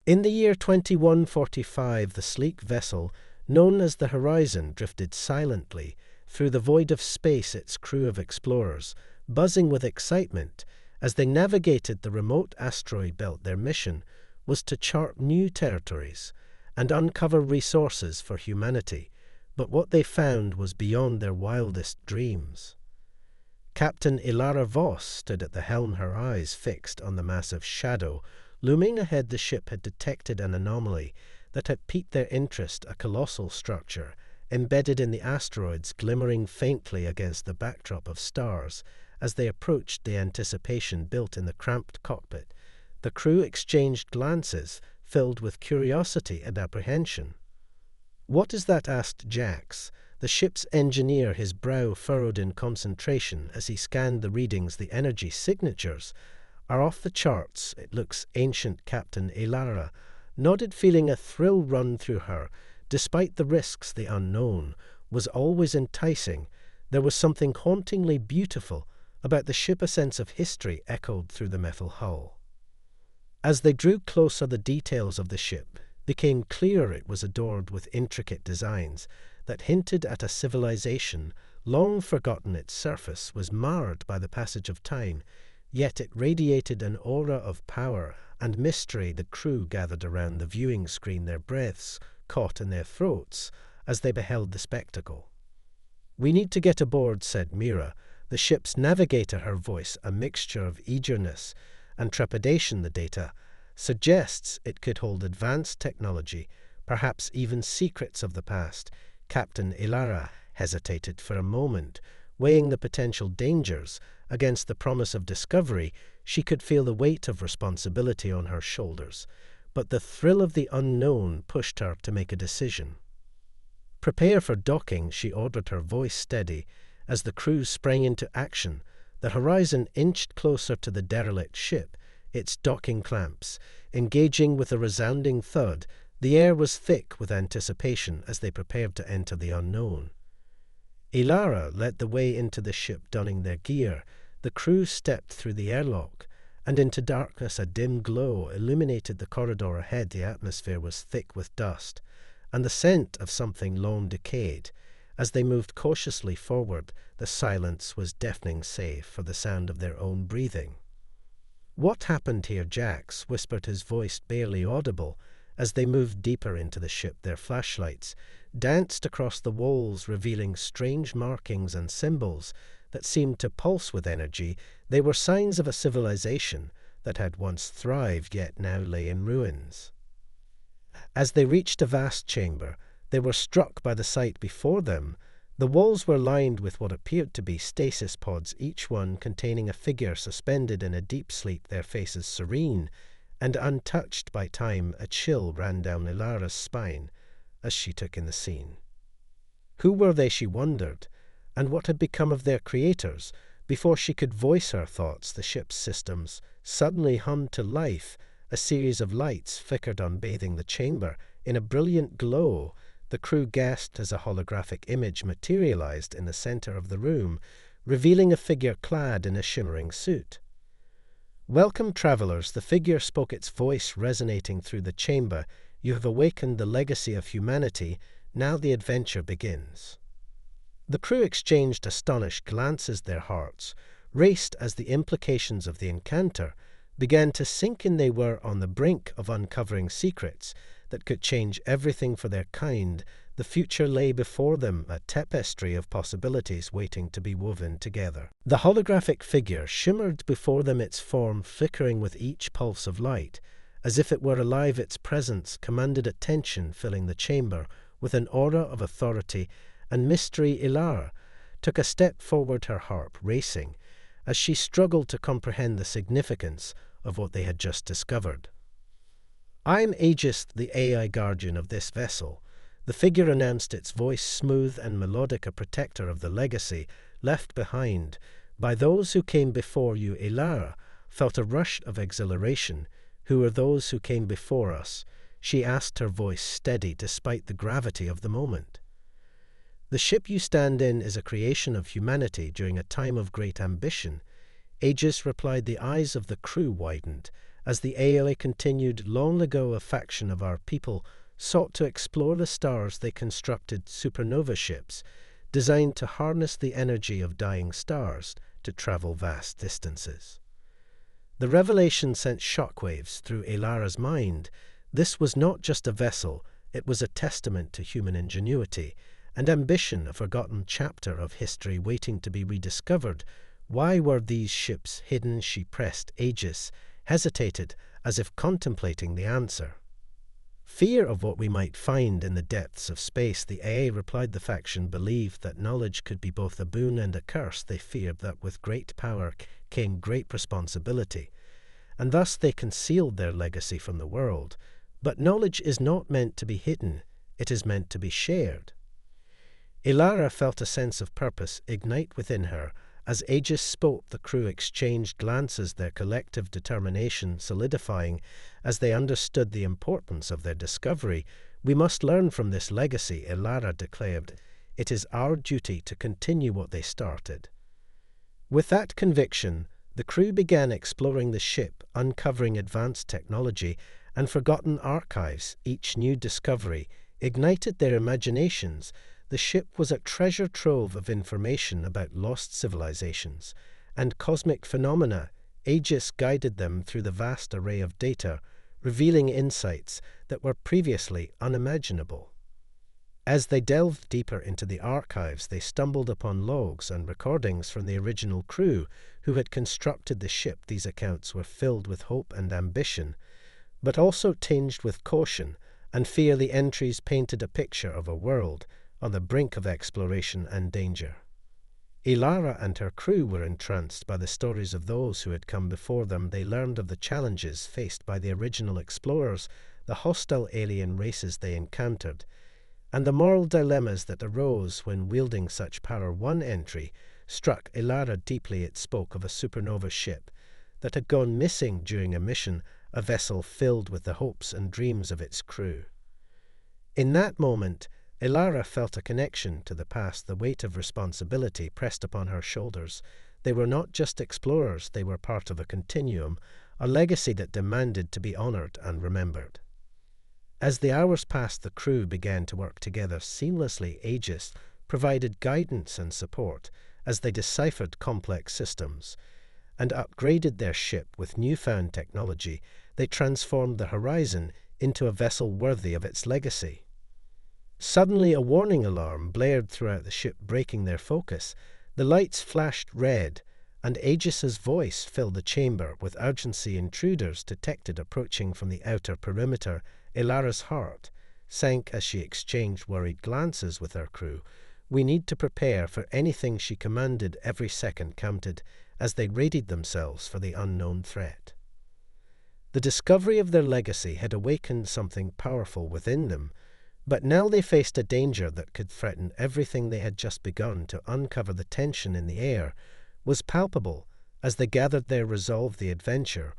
In the year 2145, the sleek vessel, known as the Horizon, drifted silently through the void of space, its crew of explorers, buzzing with excitement as they navigated the remote asteroid belt. Their mission was to chart new territories and uncover resources for humanity, but what they found was beyond their wildest dreams. Captain Ilara Voss stood at the helm, her eyes fixed on the massive shadow looming ahead. The ship had detected an anomaly that had piqued their interest, a colossal structure embedded in the asteroids, glimmering faintly against the backdrop of stars. As they approached, the anticipation built in the cramped cockpit. The crew exchanged glances filled with curiosity and apprehension. "What is that?" asked Jax, the ship's engineer, his brow furrowed in concentration as he scanned the readings. "The energy signatures are off the charts. It looks ancient." Captain Ilara nodded, feeling a thrill run through her. Despite the risks, the unknown was always enticing. There was something hauntingly beautiful about the ship. A sense of history echoed through the metal hull. As they drew closer, the details of the ship became clear. It was adorned with intricate designs that hinted at a civilization long forgotten. Its surface was marred by the passage of time, yet it radiated an aura of power and mystery. The crew gathered around the viewing screen, their breaths caught in their throats as they beheld the spectacle. "We need to get aboard," said Mira, the ship's navigator, her voice a mixture of eagerness and trepidation. "The data suggests it could hold advanced technology, perhaps even secrets of the past." Captain Ilara hesitated for a moment, weighing the potential dangers against the promise of discovery. She could feel the weight of responsibility on her shoulders, but the thrill of the unknown pushed her to make a decision. "Prepare for docking," she ordered, her voice steady as the crew sprang into action. The Horizon inched closer to the derelict ship, its docking clamps engaging with a resounding thud. The air was thick with anticipation as they prepared to enter the unknown. Ilara led the way into the ship, donning their gear. The crew stepped through the airlock and into darkness. A dim glow illuminated the corridor ahead. The atmosphere was thick with dust and the scent of something long decayed. As they moved cautiously forward, the silence was deafening save for the sound of their own breathing. "What happened here?" Jax whispered, his voice barely audible. As they moved deeper into the ship, their flashlights danced across the walls, revealing strange markings and symbols that seemed to pulse with energy. They were signs of a civilization that had once thrived, yet now lay in ruins. As they reached a vast chamber, they were struck by the sight before them. The walls were lined with what appeared to be stasis pods, each one containing a figure suspended in a deep sleep, their faces serene and untouched by time. A chill ran down Ilara's spine as she took in the scene. Who were they, she wondered, and what had become of their creators? Before she could voice her thoughts, the ship's systems suddenly hummed to life. A series of lights flickered on, bathing the chamber in a brilliant glow. The crew gasped as a holographic image materialized in the center of the room, revealing a figure clad in a shimmering suit. "Welcome, travelers," the figure spoke, its voice resonating through the chamber. "You have awakened the legacy of humanity. Now the adventure begins." The crew exchanged astonished glances. Their hearts raced as the implications of the encounter began to sink in. They were on the brink of uncovering secrets that could change everything for their kind. The future lay before them, a tapestry of possibilities waiting to be woven together. The holographic figure shimmered before them, its form flickering with each pulse of light. As if it were alive, its presence commanded attention, filling the chamber with an aura of authority and mystery. Ilara took a step forward, her heart racing as she struggled to comprehend the significance of what they had just discovered. "I'm Aegis, the AI guardian of this vessel," the figure announced, its voice smooth and melodic, "a protector of the legacy left behind by those who came before you." Ilara felt a rush of exhilaration. "Who are those who came before us?" she asked, her voice steady despite the gravity of the moment. "The ship you stand in is a creation of humanity during a time of great ambition," Aegis replied. The eyes of the crew widened as the AI continued. Long ago, a faction of our people sought to explore the stars. They constructed supernova ships designed to harness the energy of dying stars to travel vast distances. The revelation sent shockwaves through Elara's mind. This was not just a vessel, it was a testament to human ingenuity and ambition, a forgotten chapter of history waiting to be rediscovered. Why were these ships hidden? She pressed Aegis, hesitated, as if contemplating the answer. Fear of what we might find in the depths of space, the AA replied. The faction believed that knowledge could be both a boon and a curse. They feared that with great power came great responsibility, and thus they concealed their legacy from the world. But knowledge is not meant to be hidden, it is meant to be shared. Elara felt a sense of purpose ignite within her. As Aegis spoke, the crew exchanged glances, their collective determination solidifying as they understood the importance of their discovery. We must learn from this legacy, Elara declared. It is our duty to continue what they started. With that conviction, the crew began exploring the ship, uncovering advanced technology and forgotten archives. Each new discovery ignited their imaginations. The ship was a treasure trove of information about lost civilizations and cosmic phenomena. Aegis guided them through the vast array of data, revealing insights that were previously unimaginable. As they delved deeper into the archives, they stumbled upon logs and recordings from the original crew who had constructed the ship. These accounts were filled with hope and ambition, but also tinged with caution and fear. The entries painted a picture of a world on the brink of exploration and danger. Elara and her crew were entranced by the stories of those who had come before them. They learned of the challenges faced by the original explorers, the hostile alien races they encountered, and the moral dilemmas that arose when wielding such power. One entry struck Elara deeply. It spoke of a supernova ship that had gone missing during a mission, a vessel filled with the hopes and dreams of its crew. In that moment, Elara felt a connection to the past. The weight of responsibility pressed upon her shoulders. They were not just explorers, they were part of a continuum, a legacy that demanded to be honored and remembered. As the hours passed, the crew began to work together seamlessly. Aegis provided guidance and support as they deciphered complex systems and upgraded their ship with newfound technology. They transformed the Horizon into a vessel worthy of its legacy. Suddenly, a warning alarm blared throughout the ship, breaking their focus. The lights flashed red, and Aegis's voice filled the chamber with urgency. Intruders detected approaching from the outer perimeter. Elara's heart sank as she exchanged worried glances with her crew. We need to prepare for anything, she commanded. Every second counted as they readied themselves for the unknown threat. The discovery of their legacy had awakened something powerful within them, but now they faced a danger that could threaten everything they had just begun to uncover. The tension in the air was palpable as they gathered their resolve. The adventure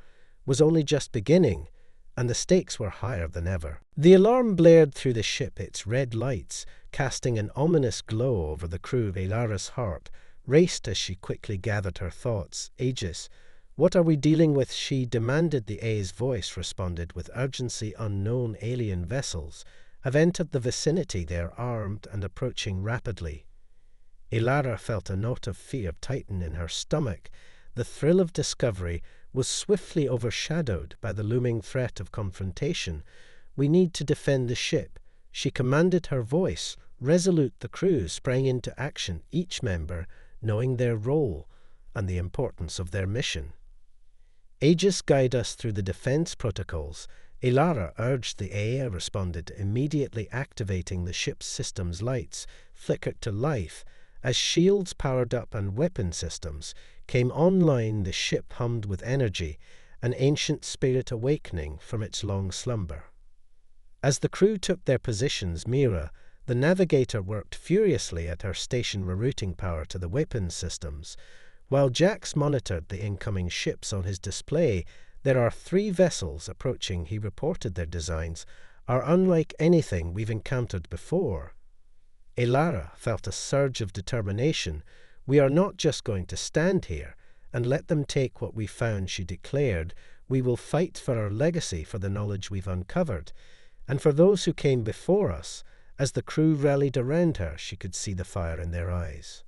was only just beginning, and the stakes were higher than ever. The alarm blared through the ship, its red lights casting an ominous glow over the crew. Elara's heart raced as she quickly gathered her thoughts. Aegis, what are we dealing with? She demanded. The A's voice responded with urgency. Unknown alien vessels have entered the vicinity. They are armed and approaching rapidly. Elara felt a knot of fear tighten in her stomach. The thrill of discovery was swiftly overshadowed by the looming threat of confrontation. We need to defend the ship, she commanded, her voice resolute. The crew sprang into action, each member knowing their role and the importance of their mission. Aegis, guide us through the defense protocols, Elara urged. The AA responded, immediately activating the ship's systems. Lights flickered to life as shields powered up and weapon systems came online. The ship hummed with energy, an ancient spirit awakening from its long slumber. As the crew took their positions, Mira, the navigator, worked furiously at her station, rerouting power to the weapons systems, while Jax monitored the incoming ships on his display. There are 3 vessels approaching, he reported. Their designs are unlike anything we've encountered before. Elara felt a surge of determination. We are not just going to stand here and let them take what we found, she declared. We will fight for our legacy, for the knowledge we've uncovered, and for those who came before us. As the crew rallied around her, she could see the fire in their eyes.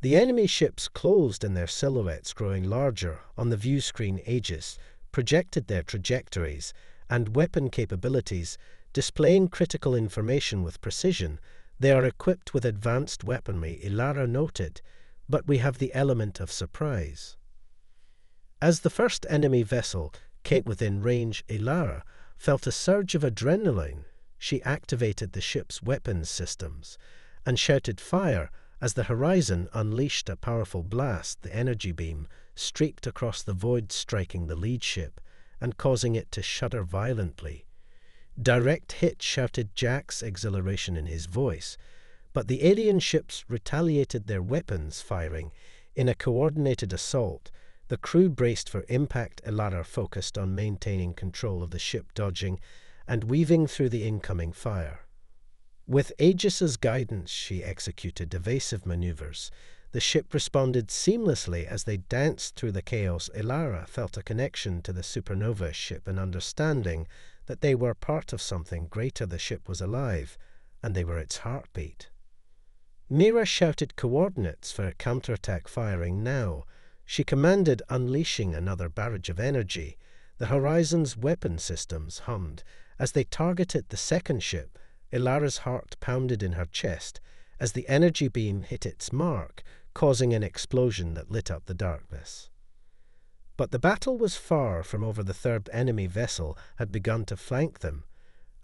The enemy ships closed in their silhouettes, growing larger on the view screen. Aegis projected their trajectories and weapon capabilities, displaying critical information with precision. They are equipped with advanced weaponry, Ilara noted, but we have the element of surprise. As the first enemy vessel came within range, Ilara felt a surge of adrenaline. She activated the ship's weapons systems and shouted fire as the horizon unleashed a powerful blast. The energy beam streaked across the void, striking the lead ship and causing it to shudder violently. "Direct hit," shouted Jack's exhilaration in his voice, but the alien ships retaliated, their weapons firing in a coordinated assault. The crew braced for impact. Ilara focused on maintaining control of the ship, dodging and weaving through the incoming fire. With Aegis's guidance, she executed evasive maneuvers. The ship responded seamlessly as they danced through the chaos. Ilara felt a connection to the supernova ship, an understanding that they were part of something greater. The ship was alive, and they were its heartbeat. Mira shouted coordinates for counterattack firing now. She commanded, unleashing another barrage of energy. The Horizon's weapon systems hummed as they targeted the second ship. Ilara's heart pounded in her chest as the energy beam hit its mark, causing an explosion that lit up the darkness. But the battle was far from over. The third enemy vessel had begun to flank them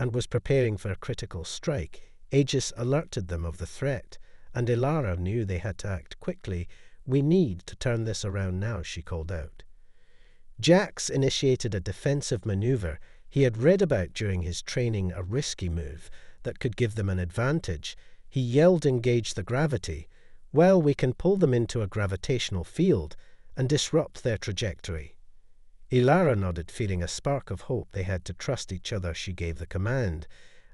and was preparing for a critical strike. Aegis alerted them of the threat, and Ilara knew they had to act quickly. "We need to turn this around now," she called out. Jax initiated a defensive maneuver he had read about during his training, a risky move that could give them an advantage. He yelled, "Engage the gravity." "Well, we can pull them into a gravitational field and disrupt their trajectory." Ilara nodded, feeling a spark of hope. They had to trust each other. She gave the command,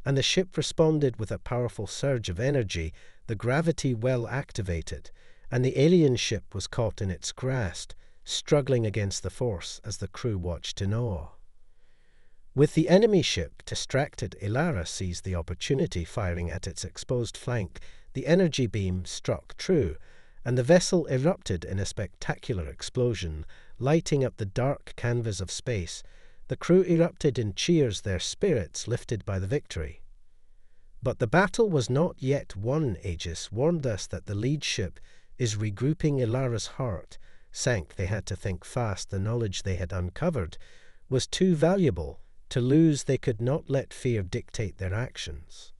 and the ship responded with a powerful surge of energy, the gravity well activated, and the alien ship was caught in its grasp, struggling against the force as the crew watched in awe. With the enemy ship distracted, Ilara seized the opportunity, firing at its exposed flank. The energy beam struck true, and the vessel erupted in a spectacular explosion, lighting up the dark canvas of space. The crew erupted in cheers, their spirits lifted by the victory. But the battle was not yet won. Aegis warned us that the lead ship is regrouping. Ilara's heart sank. They had to think fast. The knowledge they had uncovered was too valuable to lose. They could not let fear dictate their actions.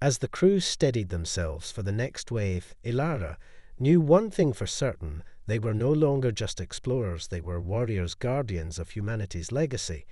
As the crew steadied themselves for the next wave, Ilara knew one thing for certain: they were no longer just explorers. They were warriors, guardians of humanity's legacy,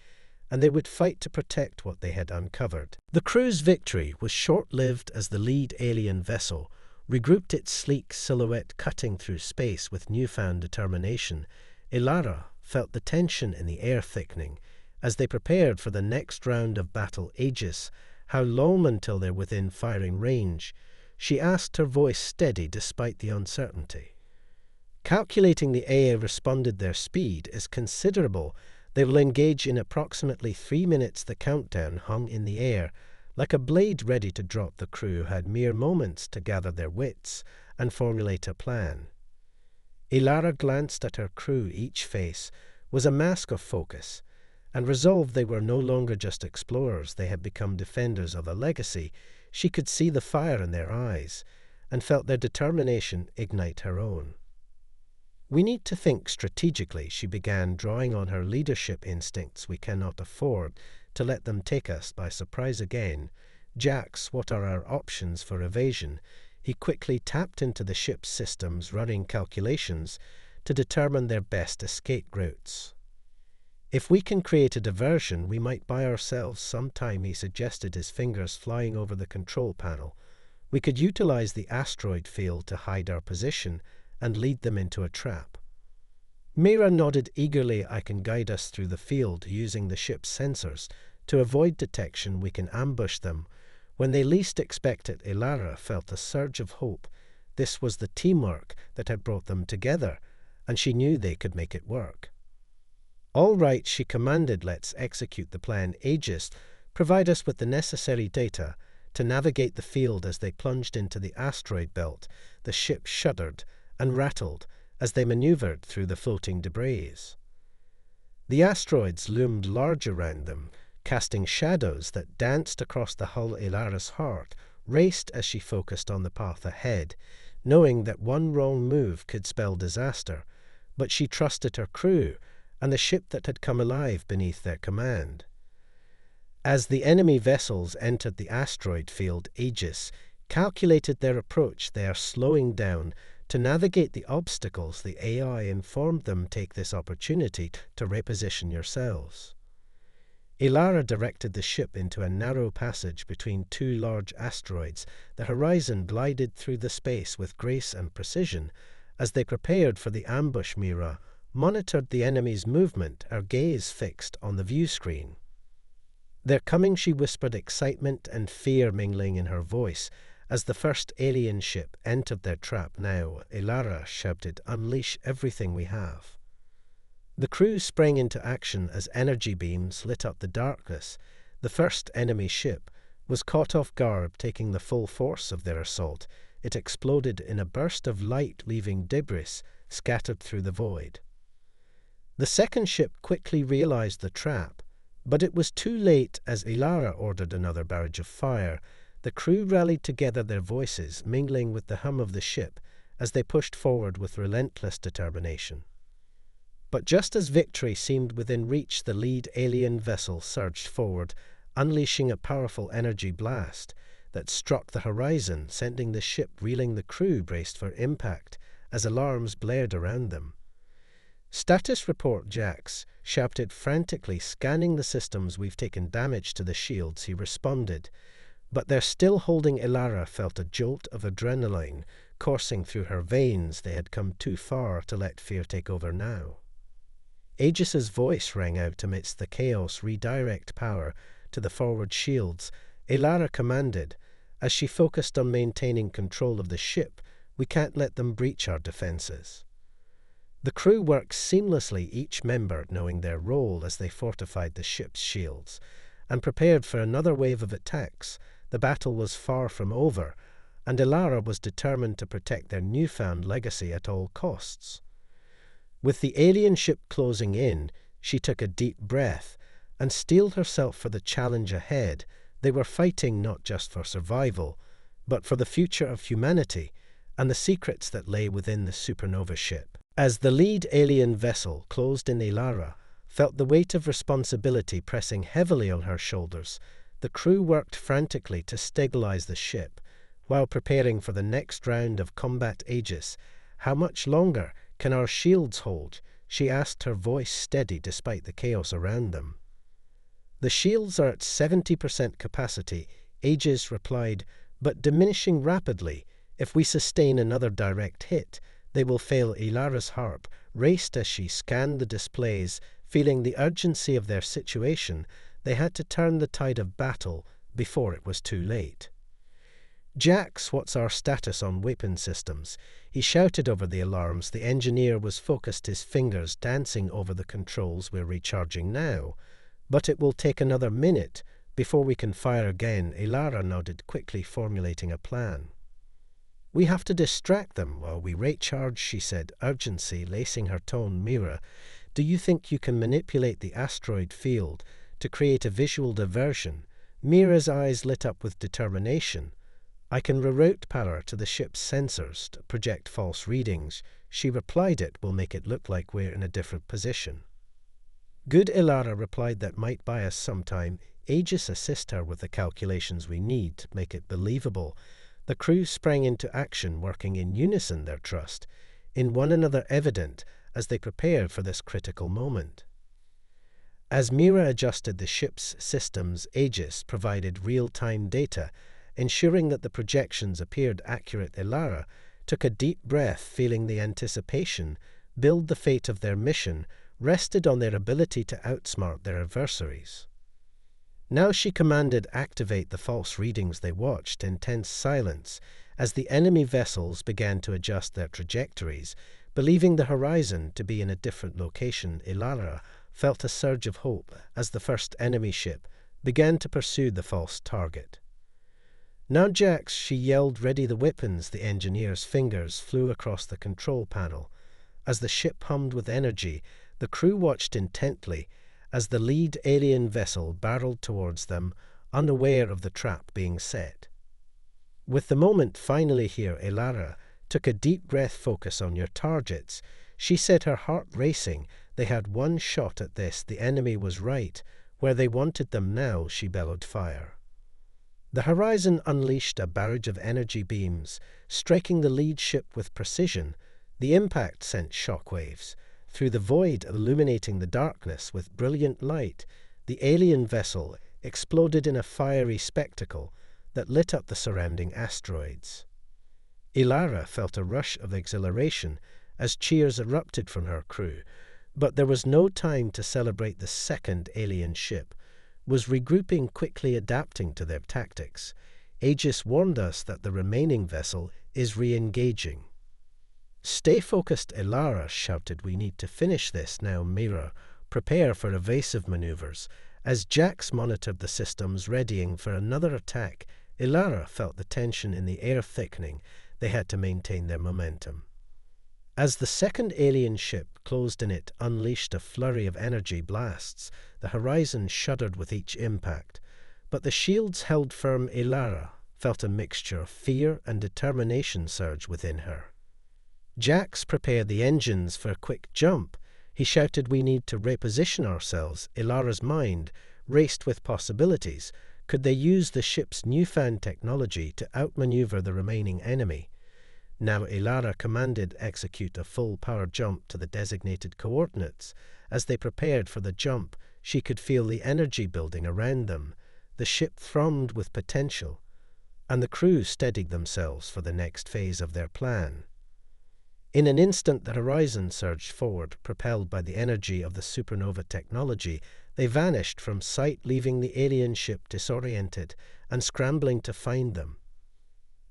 and they would fight to protect what they had uncovered. The crew's victory was short-lived as the lead alien vessel regrouped, its sleek silhouette cutting through space with newfound determination. Ilara felt the tension in the air thickening as they prepared for the next round of battle. "Aegis, how long until they're within firing range?" she asked, her voice steady despite the uncertainty. Calculating the AA responded, "Their speed is considerable. They will engage in approximately 3 minutes." The countdown hung in the air like a blade ready to drop. The crew had mere moments to gather their wits and formulate a plan. Ilara glanced at her crew. Each face was a mask of focus and resolve. They were no longer just explorers. They had become defenders of a legacy. She could see the fire in their eyes and felt their determination ignite her own. "We need to think strategically," she began, drawing on her leadership instincts. "We cannot afford to let them take us by surprise again. Jax, what are our options for evasion?" He quickly tapped into the ship's systems, running calculations to determine their best escape routes. "If we can create a diversion, we might buy ourselves some time," he suggested, his fingers flying over the control panel. "We could utilize the asteroid field to hide our position and lead them into a trap." Mira nodded eagerly. "I can guide us through the field using the ship's sensors. To avoid detection, we can ambush them when they least expect it." Ilara felt a surge of hope. This was the teamwork that had brought them together, and she knew they could make it work. All right, she commanded, let's execute the plan. Aegis, provide us with the necessary data to navigate the field. As they plunged into the asteroid belt, the ship shuddered and rattled as they maneuvered through the floating debris. The asteroids loomed large around them, casting shadows that danced across the hull. Ilara's heart raced as she focused on the path ahead, knowing that one wrong move could spell disaster, but she trusted her crew and the ship that had come alive beneath their command. As the enemy vessels entered the asteroid field, Aegis calculated their approach. They are slowing down to navigate the obstacles. The AI informed them, take this opportunity to reposition yourselves. Ilara directed the ship into a narrow passage between two large asteroids. The horizon glided through the space with grace and precision. As they prepared for the ambush, Mira monitored the enemy's movement, her gaze fixed on the view screen. They're coming, she whispered, excitement and fear mingling in her voice. As the first alien ship entered their trap, now, Ilara shouted, unleash everything we have. The crew sprang into action as energy beams lit up the darkness. The first enemy ship was caught off guard, taking the full force of their assault. It exploded in a burst of light, leaving debris scattered through the void. The second ship quickly realized the trap, but it was too late. As Ilara ordered another barrage of fire, the crew rallied together, their voices mingling with the hum of the ship as they pushed forward with relentless determination. But just as victory seemed within reach, the lead alien vessel surged forward, unleashing a powerful energy blast that struck the horizon, sending the ship reeling. The crew braced for impact as alarms blared around them. Status report, Jax shouted frantically, scanning the systems. We've taken damage to the shields, he responded. But they're still holding. Ilara felt a jolt of adrenaline coursing through her veins. They had come too far to let fear take over now. Aegis's voice rang out amidst the chaos. Redirect power to the forward shields, Ilara commanded, as she focused on maintaining control of the ship. We can't let them breach our defenses. The crew worked seamlessly, each member knowing their role as they fortified the ship's shields and prepared for another wave of attacks. The battle was far from over, and Ilara was determined to protect their newfound legacy at all costs. With the alien ship closing in, she took a deep breath and steeled herself for the challenge ahead. They were fighting not just for survival, but for the future of humanity and the secrets that lay within the supernova ship. As the lead alien vessel closed in, Ilara felt the weight of responsibility pressing heavily on her shoulders. The crew worked frantically to stabilize the ship while preparing for the next round of combat. Aegis, how much longer can our shields hold? She asked, her voice steady despite the chaos around them. The shields are at 70% capacity, Aegis replied, but diminishing rapidly. If we sustain another direct hit, they will fail. Ilara's heart raced as she scanned the displays, feeling the urgency of their situation. They had to turn the tide of battle before it was too late. Jax, what's our status on weapon systems? He shouted over the alarms. The engineer was focused, his fingers dancing over the controls. We're recharging now, but it will take another minute before we can fire again. Ilara nodded, quickly formulating a plan. We have to distract them while we recharge, she said, urgency lacing her tone. Mira, do you think you can manipulate the asteroid field to create a visual diversion? Mira's eyes lit up with determination. I can reroute power to the ship's sensors to project false readings. She replied, it will make it look like we're in a different position. Good, Ilara replied, that might buy us some time. Aegis, assist her with the calculations we need to make it believable. The crew sprang into action, working in unison, their trust in one another evident as they prepared for this critical moment. As Mira adjusted the ship's systems, Aegis provided real-time data, ensuring that the projections appeared accurate. Ilara took a deep breath, feeling the anticipation build. The fate of their mission rested on their ability to outsmart their adversaries. Now she commanded, activate the false readings. They watched in tense silence as the enemy vessels began to adjust their trajectories, believing the horizon to be in a different location. Ilara felt a surge of hope as the first enemy ship began to pursue the false target. "Now, Jax," she yelled, "ready the weapons." The engineer's fingers flew across the control panel. As the ship hummed with energy, the crew watched intently as the lead alien vessel barreled towards them, unaware of the trap being set. With the moment finally here, Elara took a deep breath. "Focus on your targets," she said, her heart racing. They had one shot at this. The enemy was right where they wanted them now. She bellowed, "Fire." The Horizon unleashed a barrage of energy beams, striking the lead ship with precision. The impact sent shockwaves through the void, illuminating the darkness with brilliant light. The alien vessel exploded in a fiery spectacle that lit up the surrounding asteroids. Elara felt a rush of exhilaration as cheers erupted from her crew, but there was no time to celebrate. The second alien ship was regrouping, quickly adapting to their tactics. Aegis warned us that the remaining vessel is re-engaging. "Stay focused," Elara shouted. "We need to finish this now." Mira, prepare for evasive maneuvers. As Jax monitored the systems readying for another attack, Elara felt the tension in the air thickening. They had to maintain their momentum. As the second alien ship closed in, it unleashed a flurry of energy blasts. The Horizon shuddered with each impact, but the shields held firm. Elara felt a mixture of fear and determination surge within her. Jax prepared the engines for a quick jump. He shouted, "We need to reposition ourselves." Elara's mind raced with possibilities. Could they use the ship's newfound technology to outmaneuver the remaining enemy? Now Elara commanded, "Execute a full power jump to the designated coordinates." As they prepared for the jump, she could feel the energy building around them. The ship thrummed with potential, and the crew steadied themselves for the next phase of their plan. In an instant, the Horizon surged forward, propelled by the energy of the supernova technology. They vanished from sight, leaving the alien ship disoriented and scrambling to find them.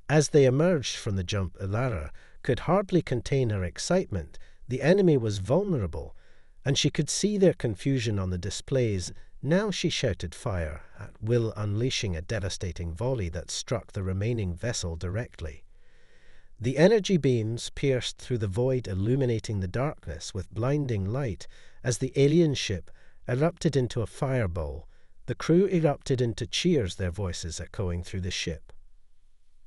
As they emerged from the jump, Elara could hardly contain her excitement. The enemy was vulnerable, and she could see their confusion on the displays. Now she shouted, "Fire," at will, unleashing a devastating volley that struck the remaining vessel directly. The energy beams pierced through the void, illuminating the darkness with blinding light. As the alien ship erupted into a fireball, the crew erupted into cheers, their voices echoing through the ship.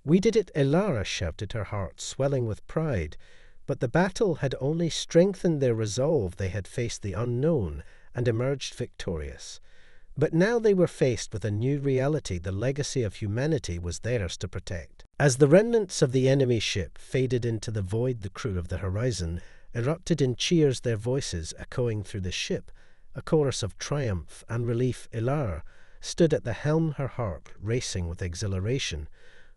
"We did it," Elara shouted, her heart swelling with pride. But the battle had only strengthened their resolve. They had faced the unknown and emerged victorious. But now they were faced with a new reality. The legacy of humanity was theirs to protect. As the remnants of the enemy ship faded into the void, the crew of the Horizon erupted in cheers, their voices echoing through the ship, a chorus of triumph and relief. Elara stood at the helm, her heart racing with exhilaration.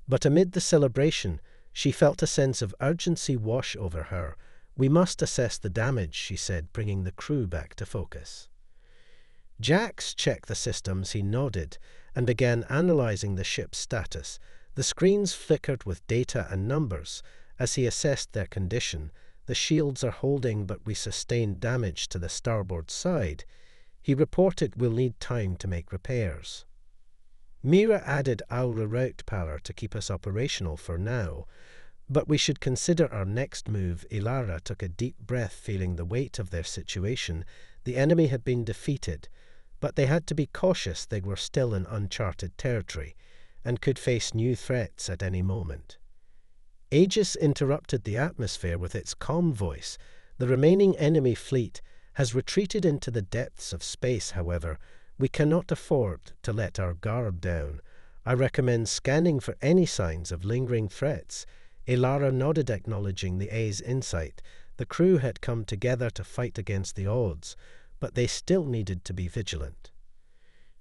But amid the celebration, she felt a sense of urgency wash over her. "We must assess the damage," she said, bringing the crew back to focus. Jax checked the systems. He nodded and began analyzing the ship's status. The screens flickered with data and numbers. As he assessed their condition, "The shields are holding, but we sustained damage to the starboard side." He reported, "We'll need time to make repairs." Mira added, "I'll reroute power to keep us operational for now, but we should consider our next move." Elara took a deep breath, feeling the weight of their situation. The enemy had been defeated, but they had to be cautious. They were still in uncharted territory and could face new threats at any moment. Aegis interrupted the atmosphere with its calm voice. "The remaining enemy fleet has retreated into the depths of space. However, we cannot afford to let our guard down. I recommend scanning for any signs of lingering threats." Elara nodded, acknowledging the A's insight. The crew had come together to fight against the odds, but they still needed to be vigilant.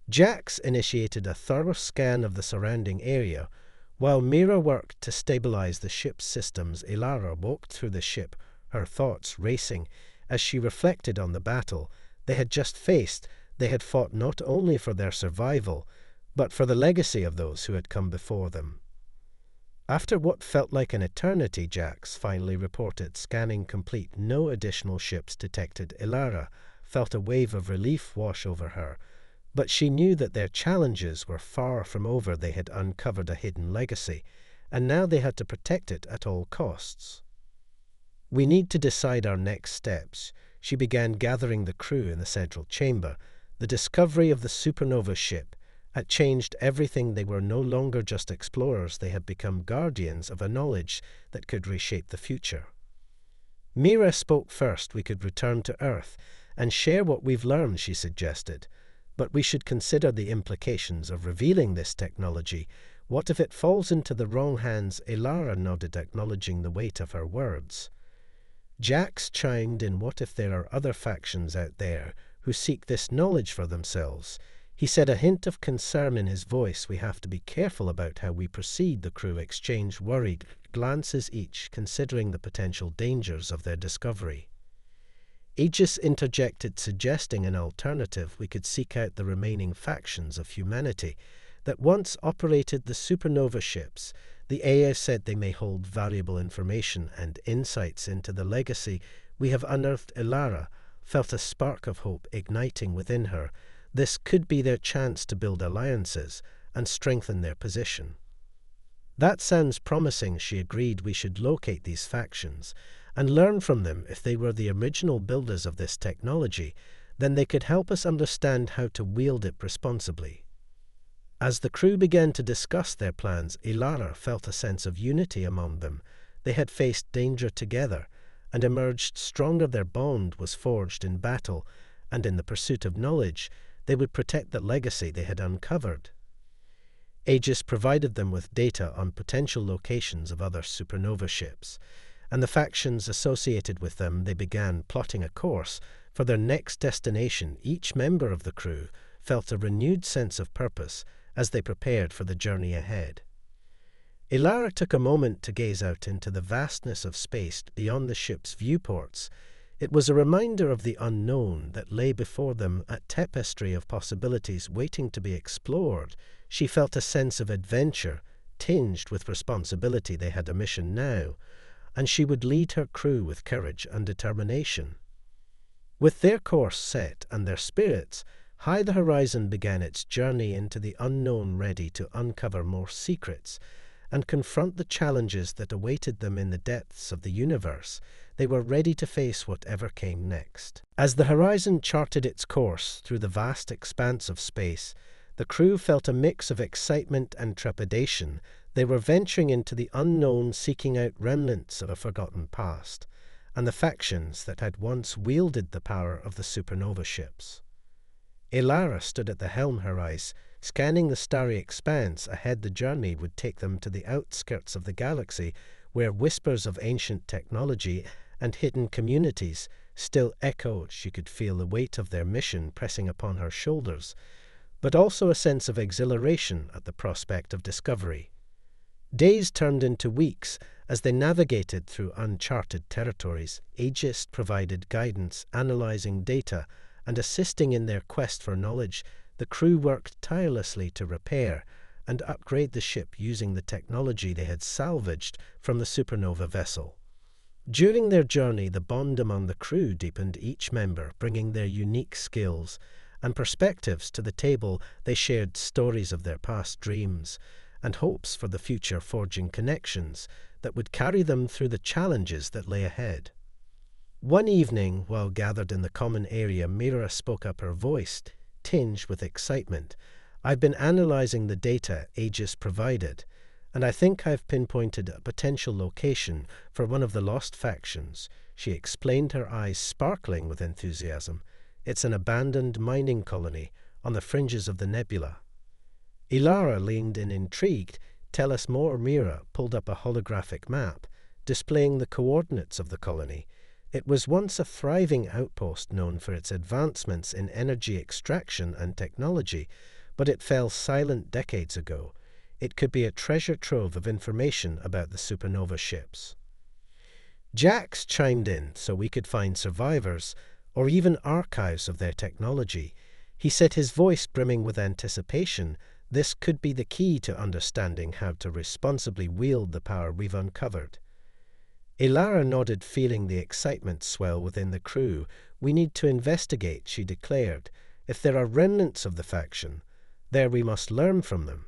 Jax initiated a thorough scan of the surrounding area. While Mira worked to stabilize the ship's systems, Elara walked through the ship, her thoughts racing as she reflected on the battle they had just faced. They had fought not only for their survival, but for the legacy of those who had come before them. After what felt like an eternity, Jax finally reported, "Scanning complete. No additional ships detected." Elara felt a wave of relief wash over her, but she knew that their challenges were far from over. They had uncovered a hidden legacy, and now they had to protect it at all costs. "We need to decide our next steps." She began gathering the crew in the central chamber. The discovery of the supernova ship had changed everything. They were no longer just explorers. They had become guardians of a knowledge that could reshape the future. Mira spoke first. "We could return to Earth and share what we've learned," she suggested. "But we should consider the implications of revealing this technology. What if it falls into the wrong hands?" Ilara nodded, acknowledging the weight of her words. Jax chimed in. "What if there are other factions out there who seek this knowledge for themselves?" He said, a hint of concern in his voice. "We have to be careful about how we proceed." The crew exchanged worried glances each, considering the potential dangers of their discovery. Aegis interjected, suggesting an alternative. "We could seek out the remaining factions of humanity that once operated the supernova ships. The AI said they may hold valuable information and insights into the legacy we have unearthed." Ilara felt a spark of hope igniting within her. This could be their chance to build alliances and strengthen their position. "That sounds promising," she agreed. "We should locate these factions and learn from them. If they were the original builders of this technology, then they could help us understand how to wield it responsibly." As the crew began to discuss their plans, Ilara felt a sense of unity among them. They had faced danger together and emerged stronger. Their bond was forged in battle, and in the pursuit of knowledge, they would protect the legacy they had uncovered. Aegis provided them with data on potential locations of other supernova ships, and the factions associated with them. They began plotting a course for their next destination. Each member of the crew felt a renewed sense of purpose as they prepared for the journey ahead. Ilara took a moment to gaze out into the vastness of space beyond the ship's viewports. It was a reminder of the unknown that lay before them, a tapestry of possibilities waiting to be explored. She felt a sense of adventure, tinged with responsibility. They had a mission now, and she would lead her crew with courage and determination. With their course set and their spirits high, the Horizon began its journey into the unknown, ready to uncover more secrets and confront the challenges that awaited them in the depths of the universe. They were ready to face whatever came next. As the Horizon charted its course through the vast expanse of space, the crew felt a mix of excitement and trepidation. They were venturing into the unknown, seeking out remnants of a forgotten past, and the factions that had once wielded the power of the supernova ships. Ilara stood at the helm, her eyes scanning the starry expanse ahead. The journey would take them to the outskirts of the galaxy, where whispers of ancient technology and hidden communities still echoed. She could feel the weight of their mission pressing upon her shoulders, but also a sense of exhilaration at the prospect of discovery. Days turned into weeks as they navigated through uncharted territories. Aegis provided guidance, analyzing data and assisting in their quest for knowledge. The crew worked tirelessly to repair and upgrade the ship using the technology they had salvaged from the supernova vessel. During their journey, the bond among the crew deepened, each member bringing their unique skills and perspectives to the table. They shared stories of their past, dreams, and hopes for the future, forging connections that would carry them through the challenges that lay ahead. One evening, while gathered in the common area, Mira spoke up, her voice tinged with excitement. "I've been analyzing the data Aegis provided, and I think I've pinpointed a potential location for one of the lost factions." She explained, her eyes sparkling with enthusiasm. "It's an abandoned mining colony on the fringes of the nebula." Ilara leaned in, intrigued. "Tell us more." Mira pulled up a holographic map, displaying the coordinates of the colony. It was once a thriving outpost known for its advancements in energy extraction and technology, but it fell silent decades ago. It could be a treasure trove of information about the supernova ships. Jax chimed in, "So we could find survivors or even archives of their technology." He said, his voice brimming with anticipation. "This could be the key to understanding how to responsibly wield the power we've uncovered." Elara nodded, feeling the excitement swell within the crew. "We need to investigate," she declared. "If there are remnants of the faction, there we must learn from them,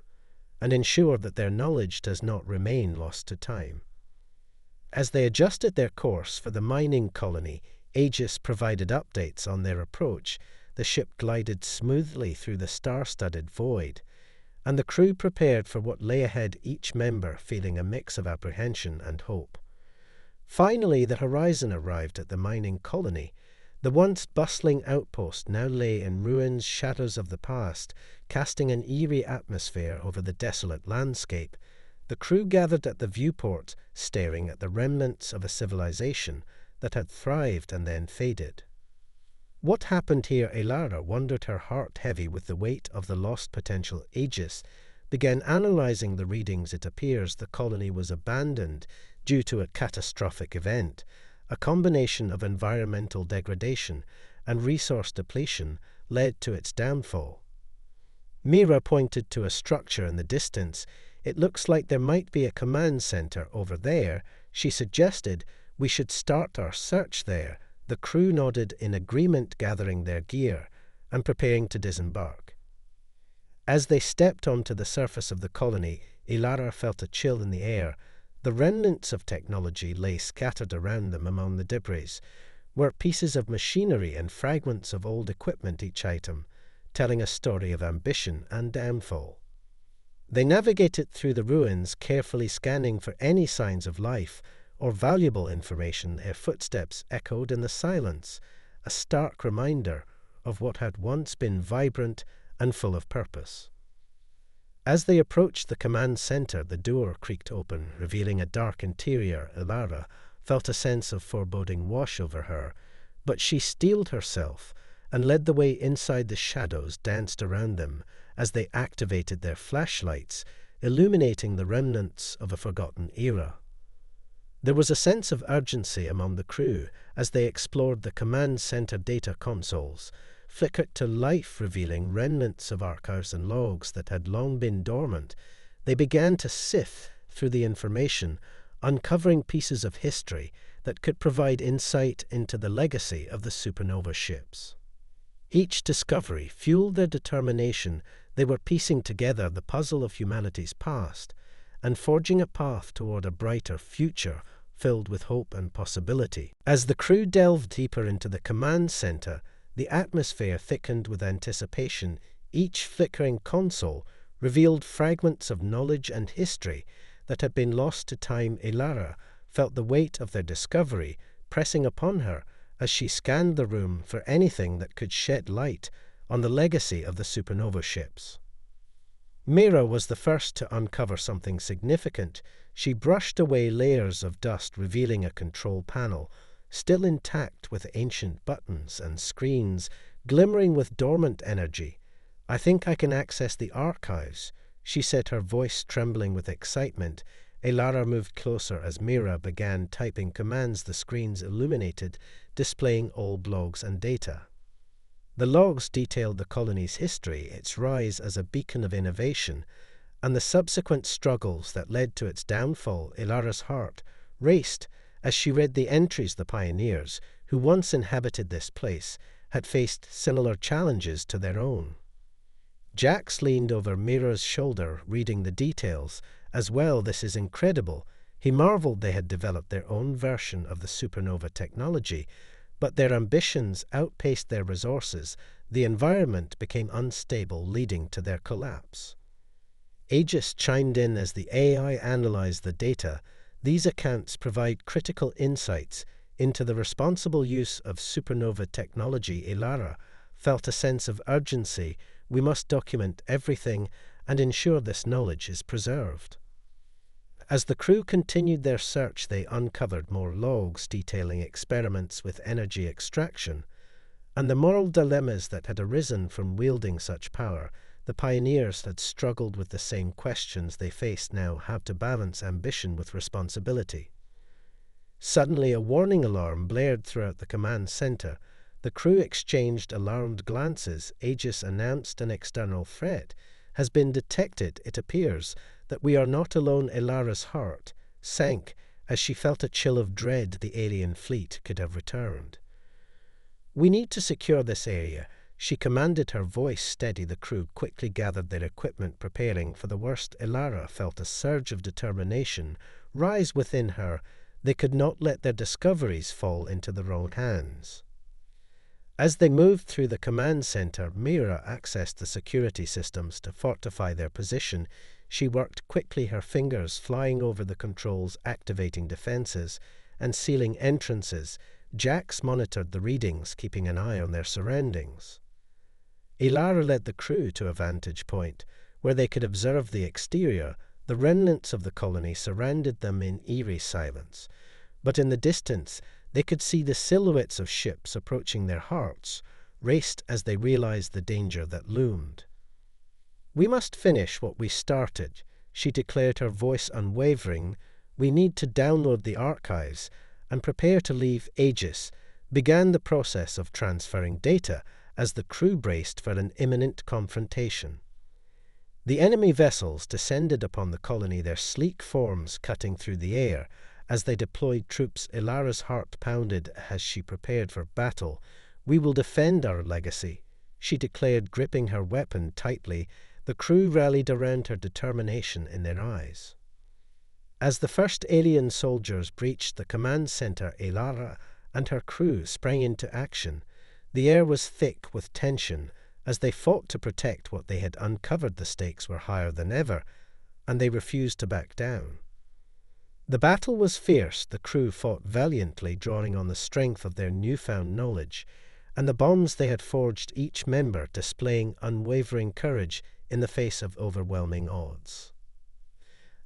and ensure that their knowledge does not remain lost to time." As they adjusted their course for the mining colony, Aegis provided updates on their approach. The ship glided smoothly through the star-studded void, and the crew prepared for what lay ahead, each member feeling a mix of apprehension and hope. Finally, the horizon arrived at the mining colony. The once bustling outpost now lay in ruins, shadows of the past, casting an eerie atmosphere over the desolate landscape. The crew gathered at the viewport, staring at the remnants of a civilization that had thrived and then faded. What happened here? Elara wondered, her heart heavy with the weight of the lost potential. Aegis began analyzing the readings. It appears the colony was abandoned due to a catastrophic event. A combination of environmental degradation and resource depletion led to its downfall. Mira pointed to a structure in the distance. "It looks like there might be a command center over there." She suggested we should start our search there. The crew nodded in agreement, gathering their gear and preparing to disembark. As they stepped onto the surface of the colony, Elara felt a chill in the air. The remnants of technology lay scattered around them. Among the debris were pieces of machinery and fragments of old equipment, each item telling a story of ambition and downfall. They navigated through the ruins, carefully scanning for any signs of life or valuable information. Their footsteps echoed in the silence, a stark reminder of what had once been vibrant and full of purpose. As they approached the command center, the door creaked open, revealing a dark interior. Elara felt a sense of foreboding wash over her, but she steeled herself and led the way inside. The shadows danced around them as they activated their flashlights, illuminating the remnants of a forgotten era. There was a sense of urgency among the crew as they explored the command center data consoles, flickered to life, revealing remnants of archives and logs that had long been dormant. They began to sift through the information, uncovering pieces of history that could provide insight into the legacy of the supernova ships. Each discovery fueled their determination. They were piecing together the puzzle of humanity's past and forging a path toward a brighter future filled with hope and possibility. As the crew delved deeper into the command center, the atmosphere thickened with anticipation. Each flickering console revealed fragments of knowledge and history that had been lost to time. Elara felt the weight of their discovery pressing upon her as she scanned the room for anything that could shed light on the legacy of the supernova ships. Mira was the first to uncover something significant. She brushed away layers of dust, revealing a control panel, still intact with ancient buttons and screens glimmering with dormant energy. "I think I can access the archives," she said, her voice trembling with excitement. Elara moved closer as Mira began typing commands. The screens illuminated, displaying old logs and data. The logs detailed the colony's history, its rise as a beacon of innovation, and the subsequent struggles that led to its downfall. Elara's heart raced as she read the entries. The pioneers who once inhabited this place had faced similar challenges to their own. Jax leaned over Mira's shoulder, reading the details as well. "This is incredible." He marveled. They had developed their own version of the supernova technology, but their ambitions outpaced their resources. The environment became unstable, leading to their collapse. Aegis chimed in as the AI analyzed the data. "These accounts provide critical insights into the responsible use of supernova technology." Elara felt a sense of urgency. "We must document everything and ensure this knowledge is preserved." As the crew continued their search, they uncovered more logs detailing experiments with energy extraction and the moral dilemmas that had arisen from wielding such power. The pioneers had struggled with the same questions they faced now: how to balance ambition with responsibility. Suddenly, a warning alarm blared throughout the command center. The crew exchanged alarmed glances. Aegis announced, "An external threat has been detected. It appears that we are not alone." Elara's heart sank as she felt a chill of dread the alien fleet could have returned. "We need to secure this area," she commanded, her voice steady. The crew quickly gathered their equipment, preparing for the worst. Ilara felt a surge of determination rise within her. They could not let their discoveries fall into the wrong hands. As they moved through the command center, Mira accessed the security systems to fortify their position. She worked quickly, her fingers flying over the controls, activating defenses and sealing entrances. Jax monitored the readings, keeping an eye on their surroundings. Ilara led the crew to a vantage point where they could observe the exterior. The remnants of the colony surrounded them in eerie silence, but in the distance they could see the silhouettes of ships approaching. Their hearts raced as they realized the danger that loomed. "We must finish what we started," she declared, her voice unwavering. "We need to download the archives and prepare to leave." Aegis began the process of transferring data as the crew braced for an imminent confrontation. The enemy vessels descended upon the colony, their sleek forms cutting through the air as they deployed troops. Ilara's heart pounded as she prepared for battle. "We will defend our legacy," she declared, gripping her weapon tightly. The crew rallied around her, determination in their eyes. As the first alien soldiers breached the command center, Ilara and her crew sprang into action. The air was thick with tension as they fought to protect what they had uncovered. The stakes were higher than ever, and they refused to back down. The battle was fierce. The crew fought valiantly, drawing on the strength of their newfound knowledge and the bonds they had forged, each member displaying unwavering courage in the face of overwhelming odds.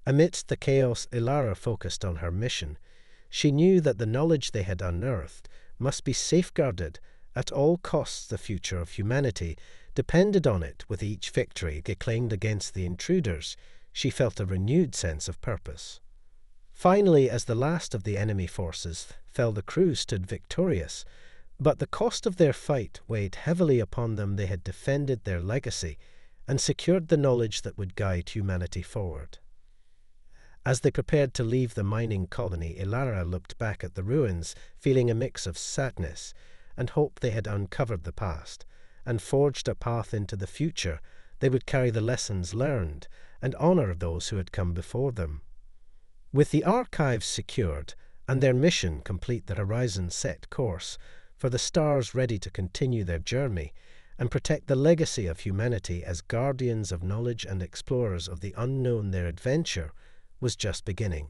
Amidst the chaos, Ilara focused on her mission. She knew that the knowledge they had unearthed must be safeguarded at all costs. The future of humanity depended on it. With each victory claimed against the intruders, she felt a renewed sense of purpose. Finally, as the last of the enemy forces fell, the crew stood victorious, but the cost of their fight weighed heavily upon them. They had defended their legacy and secured the knowledge that would guide humanity forward. As they prepared to leave the mining colony, Ilara looked back at the ruins, feeling a mix of sadness and hope. They had uncovered the past and forged a path into the future. They would carry the lessons learned and honor those who had come before them. With the archives secured and their mission complete, the Horizon set course for the stars, ready to continue their journey and protect the legacy of humanity. As guardians of knowledge and explorers of the unknown, their adventure was just beginning.